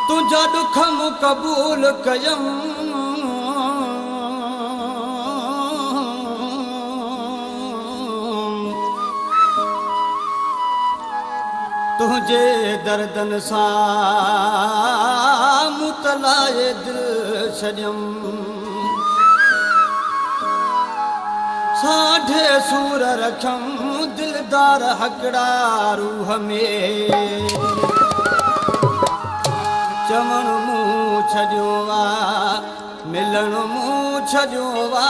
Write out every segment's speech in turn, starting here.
तुझा दुख मूं क़बूल कयम तुझे दर्दन सां मुतलाए दिल छॾियम साढे सूर रखम दिलदार हकड़ा रूह में चवण मूं छॾियो वा मिलण मूं छॾियो वा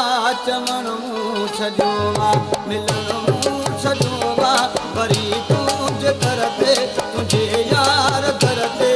चवण मूं छॾियो वा मिलण मूं छॾियो वा वरी तुंहिंजे दर ते तुंहिंजे यार दर ते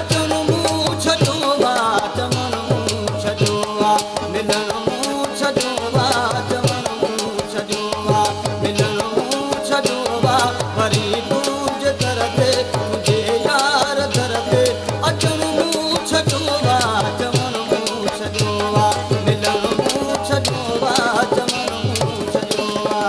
अचण मूं छॾियो वा चवण मूं छॾियो वा मिलण मूं छॾियो वा चवण मूं छॾियो वा मिलण मूं छॾियो वा वरी तुंहिंजे दर ते तुंहिंजे यार दर ते अचण मूं छॾियो वा चवण मूं छॾियो वा मिलण मूं छॾियो वा चवण मूं छॾियो वा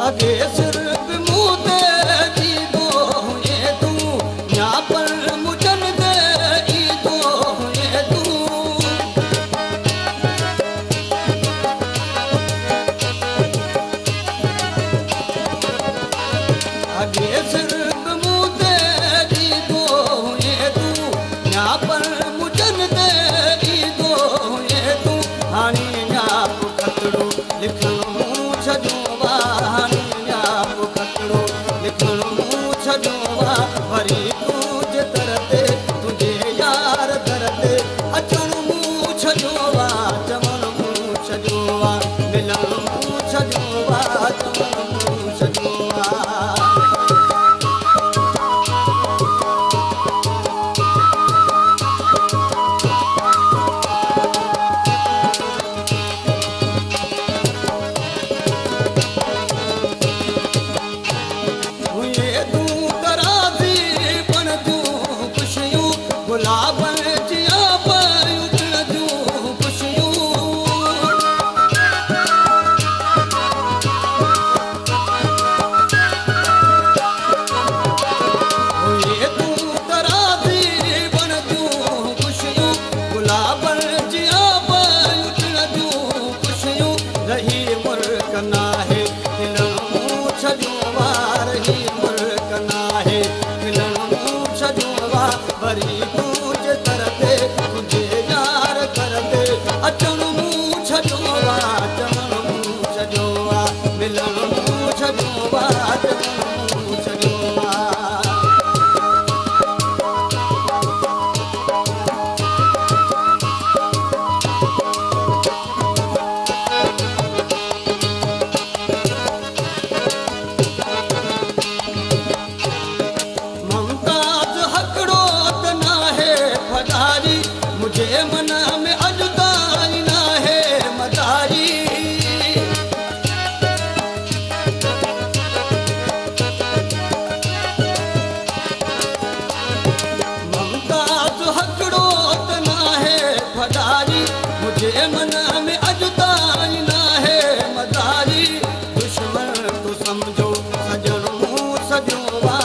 अगे सिर्फ मूं ते ईंदो हुए तूं या पर मुझन ते ईंदो हुए तूं अगे सिर्फ मूं ते ईंदो हुए तूं या पर मुझन ते ईंदो हुए तूं हाणे न्याप खतरो लिखण मूं छॾियो वा हाणे न्याप खतरो लिखण मूं छॾियो वा वरी तुंहिंजे दर ते तुंहिंजे यार दर ते अचण मूं छॾियो वा चवण मूं छॾियो वा मिलण मूं छॾियो वा चवण मूं छॾियो वा हुए तूं तराज़ी बण जूं ख़ुशियूं गुलाब जिया पयुचण जूं ख़ुशियूं हुए तूं तराज़ी बण जूं ख़ुशियूं गुलाब जिया पयुचण जूं ख़ुशियूं रही मुल्क नाहे खिलण मूं छॾियो वा रही मुल्क नाहे खिलण मूं छॾियो वा वरी तुंहिंजे दर ते तुंहिंजे यार दर ते अचण मूं छॾियो वा चवण मूं छॾियो वा मिलण मूं छॾियो वा चवण मूं छॾियो वा मुमताज हकड़ो त नाहे फदारी मुझे मन में अॼु ताईं नाहे मदारी मुमताज हकड़ो त नाहे फदारी मुझे मन में अॼु ताईं नाहे मदारी दुश्मन तूं सम्झो सजण मूं सॼो वा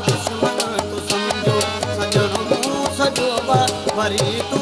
दुश्मन तूं सम्झो सजण मूं सॼो वा वरी तूं